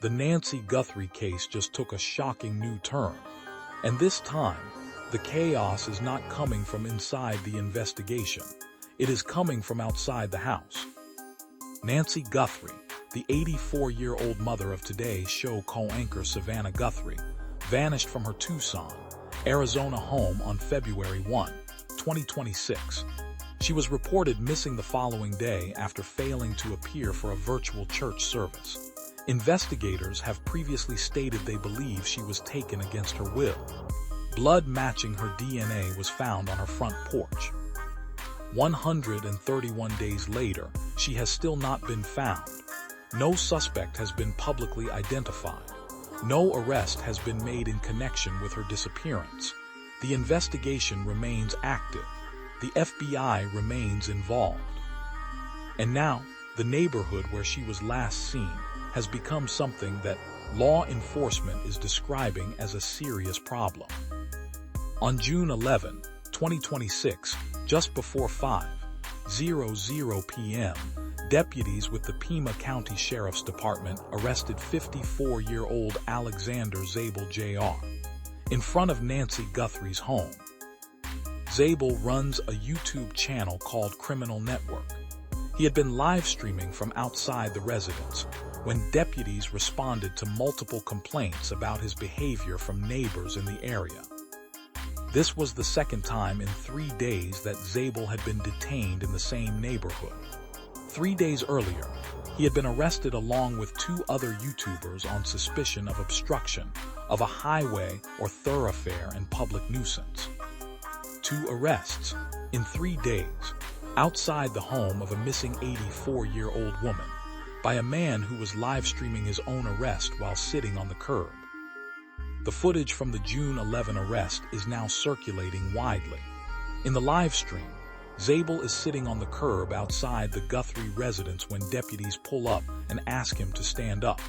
the Nancy Guthrie case just took a shocking new turn. And this time, the chaos is not coming from inside the investigation. It is coming from outside the house. Nancy Guthrie, the 84-year-old mother of Today's Show co-anchor Savannah Guthrie, vanished from her Tucson, Arizona home on February 1, 2026. She was reported missing the following day after failing to appear for a virtual church service. Investigators have previously stated they believe she was taken against her will. Blood matching her DNA was found on her front porch. 131 days later, she has still not been found. No suspect has been publicly identified. No arrest has been made in connection with her disappearance. The investigation remains active. The FBI remains involved. And now, the neighborhood where she was last seen has become something that law enforcement is describing as a serious problem. On June 11, 2026, just before 5:00 p.m., deputies with the Pima County Sheriff's Department arrested 54-year-old Alexander Zabel Jr. in front of Nancy Guthrie's home. Zabel runs a YouTube channel called Criminal Network. He had been live streaming from outside the residence when deputies responded to multiple complaints about his behavior from neighbors in the area. This was the second time in 3 days that Zabel had been detained in the same neighborhood. 3 days earlier, he had been arrested along with 2 other YouTubers on suspicion of obstruction of a highway or thoroughfare and public nuisance. 2 arrests in 3 days outside the home of a missing 84-year-old woman by a man who was live streaming his own arrest while sitting on the curb. The footage from the June 11 arrest is now circulating widely. In the live stream, Zabel is sitting on the curb outside the Guthrie residence when deputies pull up and ask him to stand up.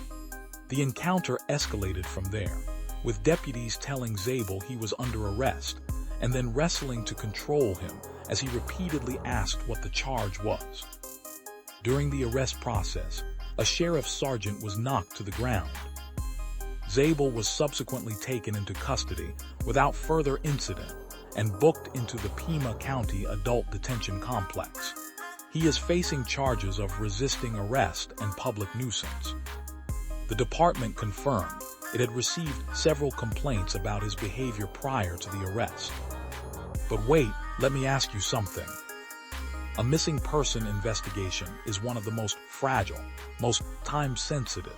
The encounter escalated from there, with deputies telling Zabel he was under arrest and then wrestling to control him as he repeatedly asked what the charge was. During the arrest process, a sheriff's sergeant was knocked to the ground. Zabel was subsequently taken into custody without further incident and booked into the Pima County Adult Detention Complex. He is facing charges of resisting arrest and public nuisance. The department confirmed it had received several complaints about his behavior prior to the arrest. But wait, let me ask you something. A missing person investigation is one of the most fragile, most time-sensitive,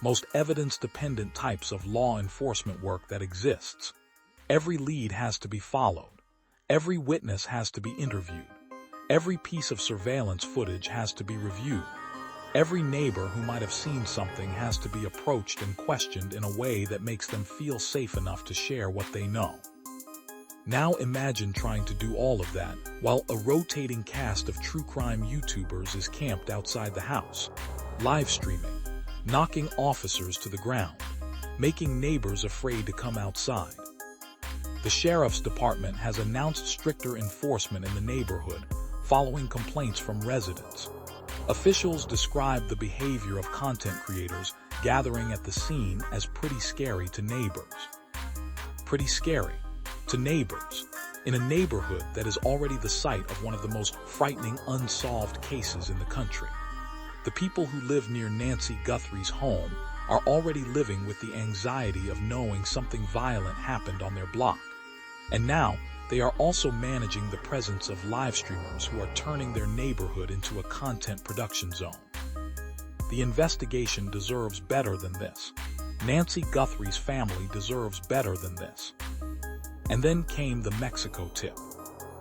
most evidence-dependent types of law enforcement work that exists. Every lead has to be followed. Every witness has to be interviewed. Every piece of surveillance footage has to be reviewed. Every neighbor who might have seen something has to be approached and questioned in a way that makes them feel safe enough to share what they know. Now imagine trying to do all of that while a rotating cast of true crime YouTubers is camped outside the house, live streaming, knocking officers to the ground, making neighbors afraid to come outside. The sheriff's department has announced stricter enforcement in the neighborhood following complaints from residents. Officials describe the behavior of content creators gathering at the scene as pretty scary to neighbors. Pretty scary to neighbors in a neighborhood that is already the site of one of the most frightening unsolved cases in the country. The people who live near Nancy Guthrie's home are already living with the anxiety of knowing something violent happened on their block. And now, they are also managing the presence of live streamers who are turning their neighborhood into a content production zone. The investigation deserves better than this. Nancy Guthrie's family deserves better than this. And then came the Mexico tip.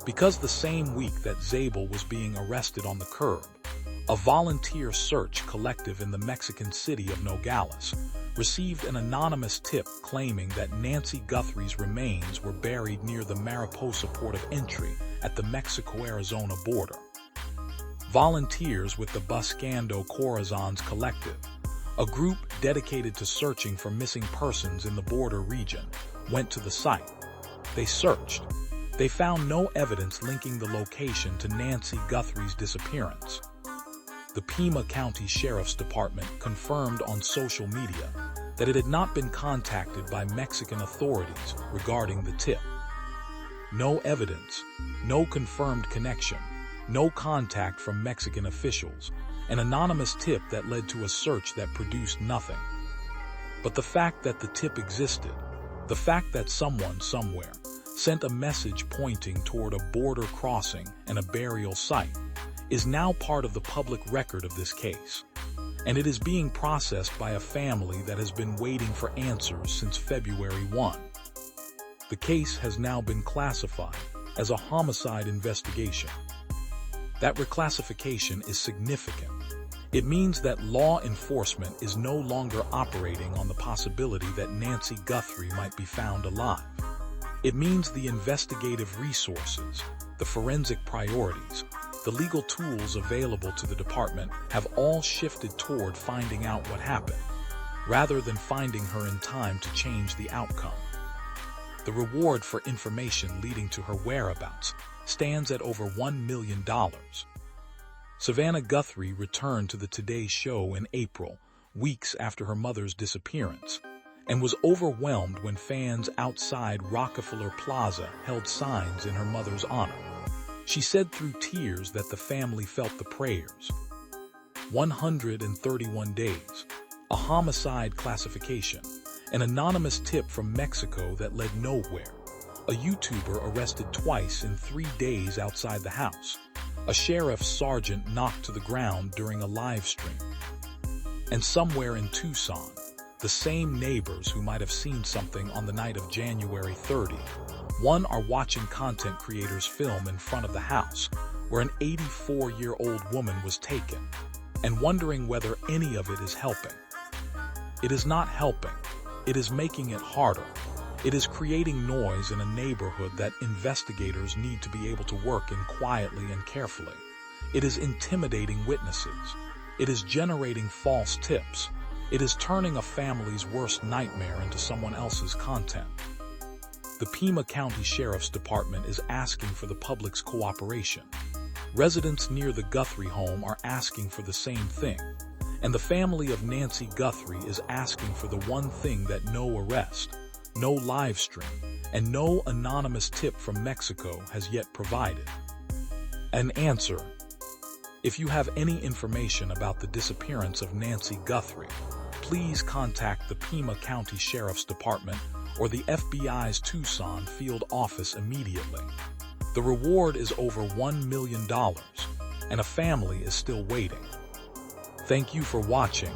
Because the same week that Zabel was being arrested on the curb, a volunteer search collective in the Mexican city of Nogales received an anonymous tip claiming that Nancy Guthrie's remains were buried near the Mariposa port of entry at the Mexico-Arizona border. Volunteers with the Buscando Corazones Collective, a group dedicated to searching for missing persons in the border region, went to the site. They searched. They found no evidence linking the location to Nancy Guthrie's disappearance. the Pima County Sheriff's Department confirmed on social media that it had not been contacted by Mexican authorities regarding the tip. No evidence, no confirmed connection, no contact from Mexican officials, an anonymous tip that led to a search that produced nothing. But the fact that the tip existed, the fact that someone somewhere sent a message pointing toward a border crossing and a burial site, is now part of the public record of this case. And it is being processed by a family that has been waiting for answers since February 1. The case has now been classified as a homicide investigation. That reclassification is significant. It means that law enforcement is no longer operating on the possibility that Nancy Guthrie might be found alive. It means the investigative resources, the forensic priorities, the legal tools available to the department have all shifted toward finding out what happened, rather than finding her in time to change the outcome. The reward for information leading to her whereabouts stands at over $1 million. Savannah Guthrie returned to the Today Show in April, weeks after her mother's disappearance, and was overwhelmed when fans outside Rockefeller Plaza held signs in her mother's honor. She said through tears that the family felt the prayers. 131 days, a homicide classification, an anonymous tip from Mexico that led nowhere, a YouTuber arrested twice in 3 days outside the house, a sheriff's sergeant knocked to the ground during a live stream. And somewhere in Tucson, the same neighbors who might have seen something on the night of January 30th, one are watching content creators film in front of the house where an 84-year-old woman was taken, and wondering whether any of it is helping. It is not helping. It is making it harder. It is creating noise in a neighborhood that investigators need to be able to work in quietly and carefully. It is intimidating witnesses. It is generating false tips. It is turning a family's worst nightmare into someone else's content. The Pima County Sheriff's Department is asking for the public's cooperation. Residents near the Guthrie home are asking for the same thing, and the family of Nancy Guthrie is asking for the one thing that no arrest, no live stream, and no anonymous tip from Mexico has yet provided. An answer. If you have any information about the disappearance of Nancy Guthrie, please contact the Pima County Sheriff's Department or the FBI's Tucson field office immediately. The reward is over $1 million, and a family is still waiting. Thank you for watching.